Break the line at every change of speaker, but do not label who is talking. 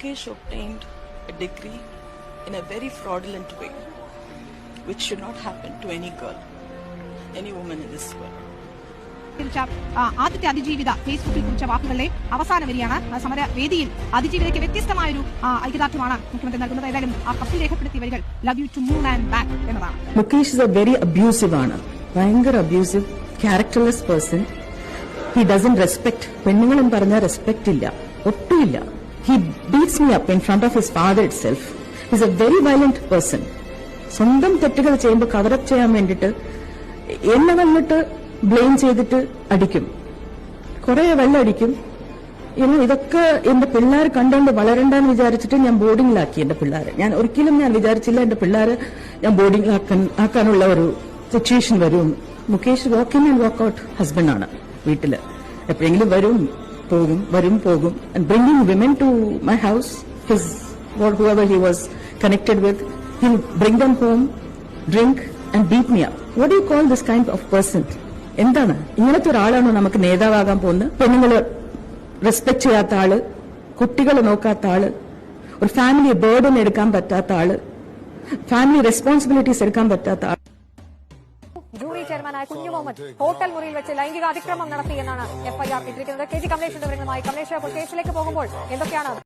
Mukesh obtained a degree in a very fraudulent way, which should not happen to any girl, any woman in this world.
ആദ്യത്തെ അതിജീവിത ഫേസ്ബുക്കിൽ കുറിച്ച വാക്കുകളിലെ അവസാന വരിയാണ്. സമരവേദിയിൽ അതിജീവിതയ്ക്ക് വ്യത്യസ്തമായൊരു ഐക്യദാർഢ്യമാണ് മുഖ്യമന്ത്രി നൽകുന്നത്. ഏതായാലും ആ കത്തിൽ രേഖപ്പെടുത്തിയ വരികൾ love you to moon and back എന്നതാണ്.
Mukesh is a very abusive ആണ്, ഭയങ്കര abusive, characterless person. He doesn't respect. പെണ്ണുങ്ങളും പറഞ്ഞാൽ റെസ്പെക്ട് ഇല്ല, ഒട്ടുമില്ല. He beats me up in front of his father it self. His a very violent person. സ്വന്തം തെറ്റുകൾ ചെയ്യുമ്പോൾ കവറപ്പ് ചെയ്യാൻ വേണ്ടിട്ട് എന്നെ വന്നിട്ട് ബ്ലെയിം ചെയ്തിട്ട് അടിക്കും, കുറെ വെള്ളം അടിക്കും. ഇതൊക്കെ എന്റെ പിള്ളേർ കണ്ടുകൊണ്ട് വളരണ്ടെന്ന് വിചാരിച്ചിട്ട് ഞാൻ ബോർഡിംഗിലാക്കി എന്റെ പിള്ളേരെ. ഞാൻ ഒരിക്കലും വിചാരിച്ചില്ല എന്റെ പിള്ളേരെ ഞാൻ ബോർഡിംഗിലാക്കാനുള്ള ഒരു സിറ്റുവേഷൻ വരും. Mukesh walk in and walk out ഹസ്ബൻഡാണ്. വീട്ടില് എപ്പോഴെങ്കിലും വരും പോകും, വരും പോകും. And bringing women to my house, his whoever he was connected with, he'll bring them home, drink and beat me up. What do you call this kind of person? എന്താണ് ഇങ്ങനത്തെ ഒരാളാണോ നമുക്ക് നേതാവാകാൻ പോകുന്നത്? പെണ്ണുങ്ങള് റെസ്പെക്ട് ചെയ്യാത്ത ആള്, കുട്ടികളെ നോക്കാത്ത ആള്, ഒരു ഫാമിലി ബേർഡൻ എടുക്കാൻ പറ്റാത്ത ആള്, ഫാമിലി റെസ്പോൺസിബിലിറ്റീസ് എടുക്കാൻ പറ്റാത്ത ആള്.
ജൂറി ചെയർമാനായ കുഞ്ഞു മുഹമ്മദ് ഹോട്ടൽ മുറിയിൽ വെച്ച് ലൈംഗിക അതിക്രമം നടത്തിയെന്നാണ് എഫ്ഐആർ ഇട്ടിരിക്കുന്നത്. കെ ജി കമലേഷ് വിവരങ്ങളുമായി. കമലേഷ്, കേസിലേക്ക് പോകുമ്പോൾ എന്തൊക്കെയാണ്